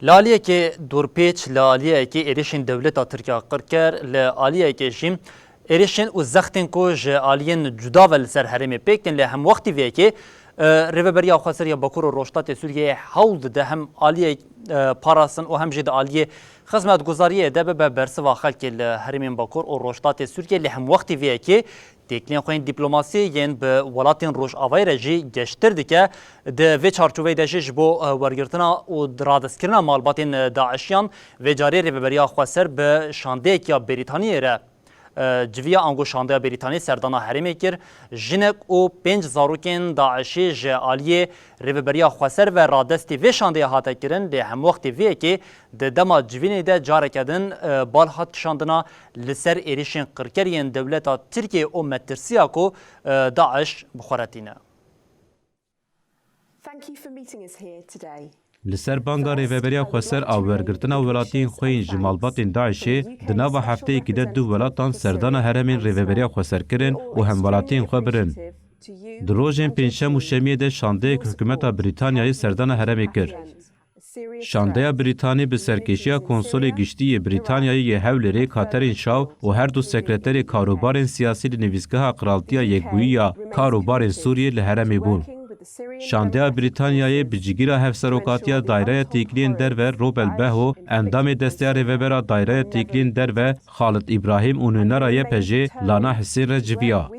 لالیه که دورپیچ لالیه که ایرشین دولت ترکیه قرکر لالیه که جیم ایرشین و زختن کوج آلین جدا ول سر حرم پیکن له هم وقتی وی که ریوبریا خسر یا باکور و روشتات سوریه حول ده هم آلیه پاراسن و هم جد آلیه خدمت گزاریه ده به برسوا خلک حرم باکور و روشتات سوریه له هم وقتی وی که تکنیک خوین دیپلماسی ین به ولاتین روش آوای رجی گشتر دیگه ده و چارچوبه داشش بو ورگرتنا و درادسکرنا مالباتین داعشیان و جاری ریوبریا خسر به شانده یا بریتانیه را جویا انگو شانده بریتانی سردانا حرمه کر جنک و 5 زاروکین داعشی جالیه ریوبریا خسر و رادستی و شانده هاته کرن له هم وقتی وی که د دما جوینه ده جاره کدن بال هات شاندنا لسر ایریشن قرکرین دولتا ترکیه و مترسیا کو داعش بخورتینه. Thank you for meeting us here today. لسر بانگا ریوبریا خسر آورگرتنا ولاتین خوین جمالباتین داعشی دنا و هفته که دو ولاتان سردان حرمین ریوبریا خسر کرن و هم ولاتین خو برن. دروژین پنجشنبه و شنبه ده شانده حکومت بریتانیای سردان حرمی کر. شانده بریتانی به سرکشی کنسول گشتی بریتانیای هولری کاترین شاو و هر دو سکرتری کاروبار سیاسی نویسگاه قرالتیا یکبویی کاروبار سوریه لحرمی بون. شانده بریتانیای بجگیرا هفسروکاتیا دایره تیکلین در و روبل بهو اندام دسته ریوبرا دایره تیکلین در و خالد ابراهیم اونونرای پژه لانا حسین رجویا.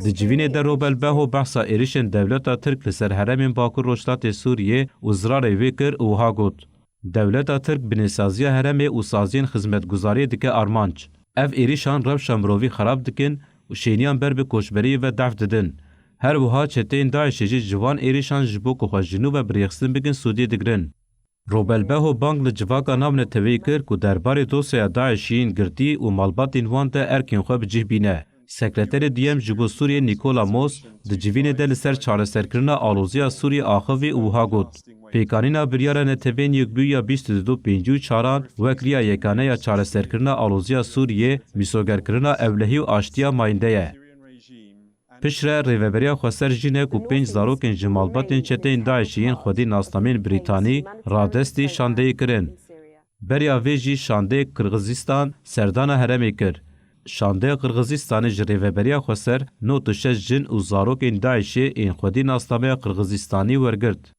دجوین در روبل بهو بحثا ایریشن دولتا ترک لسر حرم باکور روشتات سوریه وزرار ویکر اوها گوت. دولتا ترک بنسازی حرم و سازین خدمتگزاری دکه آرمانچ. اف ایریشان رب شمروی خراب دکن و شینیان بر به کوشبری و دفع ددن. هر وها چتین داعش جوان ایریشان جبو که خواه جنوب بریخستن بگن سودی دگرن. روبلبهو بانگ لجواکا نامن توی کر که دربار دوسیا داعشین گردی و مالبات اینوان ده ارکین خواه بجیه بینه. سکرتر دیم جبو سوریه نیکولا موس ده جوین دل سر چاره سرکرنا آلوزیا سوریه آخوی اوها گود. پیکانینا بریاره نتوین یک بویا 22 چاران وکریا یکانه یا چاره سرکرنا آلوزیا سوریه میسوگر کرنا اولهی و آشتیا ماینده. پشره ریوبریا خسر جینک و 5 زاروکن جمالباتین چتین داعشیین خودی ناسنامین بریتانی رادستی شانده کرن. بریا ویجی شانده کرغزستان سردان حرمی کر. شانده قرغزستان ریوبریا خسر 96 جن و زاروکن داعشی این خودی ناسنامه قرغزستانی ورگرد.